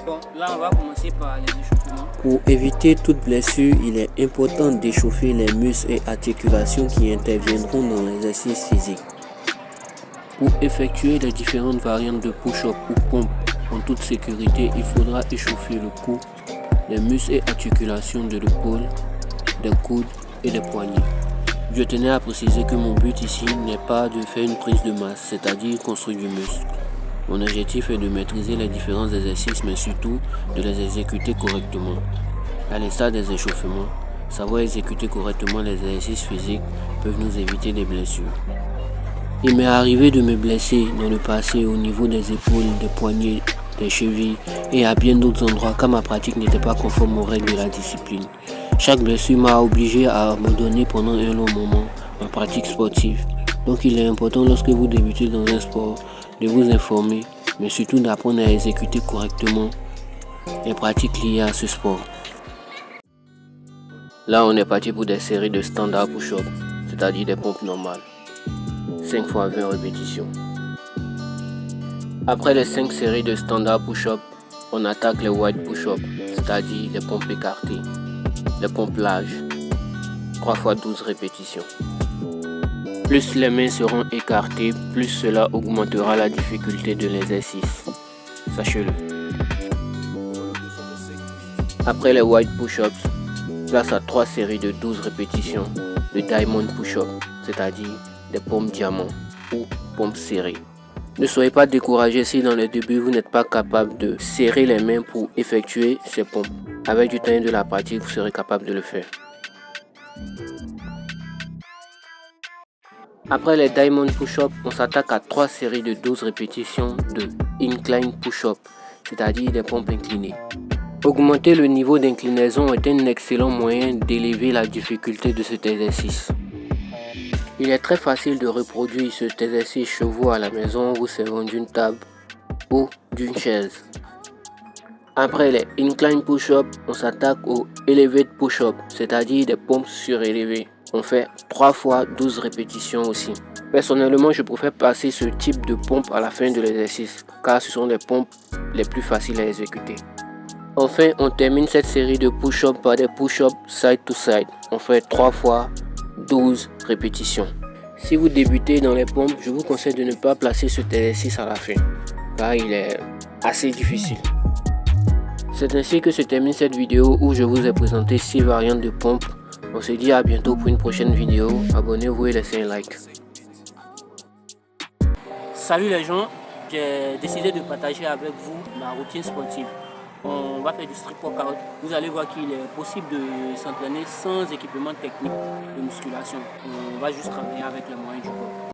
Bon, là on va commencer par les échauffements. Pour éviter toute blessure, il est important d'échauffer les muscles et articulations qui interviendront dans l'exercice physique. Pour effectuer les différentes variantes de push-up ou pompe en toute sécurité, il faudra échauffer le cou, les muscles et articulations de l'épaule, des coudes et des poignets. Je tenais à préciser que mon but ici n'est pas de faire une prise de masse, c'est-à-dire construire du muscle. Mon objectif est de maîtriser les différents exercices, mais surtout de les exécuter correctement. À l'instar des échauffements, savoir exécuter correctement les exercices physiques peuvent nous éviter des blessures. Il m'est arrivé de me blesser dans le passé au niveau des épaules, des poignets, des chevilles et à bien d'autres endroits car ma pratique n'était pas conforme aux règles de la discipline. Chaque blessure m'a obligé à abandonner pendant un long moment ma pratique sportive. Donc il est important lorsque vous débutez dans un sport de vous informer, mais surtout d'apprendre à exécuter correctement les pratiques liées à ce sport. Là on est parti pour des séries de standard push-up, c'est-à-dire des pompes normales. 5 fois 20 répétitions. Après les 5 séries de standard push-up, on attaque les wide push-up, c'est-à-dire les pompes écartées, les pompes larges, 3 fois 12 répétitions. Plus les mains seront écartées, plus cela augmentera la difficulté de l'exercice. Sachez-le. Après les wide push-ups, place à 3 séries de 12 répétitions de diamond push-up, c'est-à-dire des pompes diamants ou pompes serrées. Ne soyez pas découragé si dans les débuts vous n'êtes pas capable de serrer les mains pour effectuer ces pompes. Avec du temps et de la pratique, vous serez capable de le faire. Après les diamond push-up, on s'attaque à 3 séries de 12 répétitions de incline push-up, c'est-à-dire des pompes inclinées. Augmenter le niveau d'inclinaison est un excellent moyen d'élever la difficulté de cet exercice. Il est très facile de reproduire cet exercice chez vous à la maison en vous servant d'une table ou d'une chaise. Après les incline push-up, on s'attaque aux elevated push-up, c'est-à-dire des pompes surélevées. On fait 3 fois 12 répétitions aussi. Personnellement, je préfère passer ce type de pompe à la fin de l'exercice, car ce sont les pompes les plus faciles à exécuter. Enfin, on termine cette série de push-up par des push-up side to side. On fait 3 fois 12 répétitions. Si vous débutez dans les pompes, je vous conseille de ne pas placer cet exercice à la fin, car il est assez difficile. C'est ainsi que se termine cette vidéo où je vous ai présenté 6 variantes de pompes. On se dit à bientôt pour une prochaine vidéo. Abonnez-vous et laissez un like. Salut les gens, j'ai décidé de partager avec vous ma routine sportive. On va faire du street workout. Vous allez voir qu'il est possible de s'entraîner sans équipement technique de musculation. On va juste travailler avec les moyens du corps.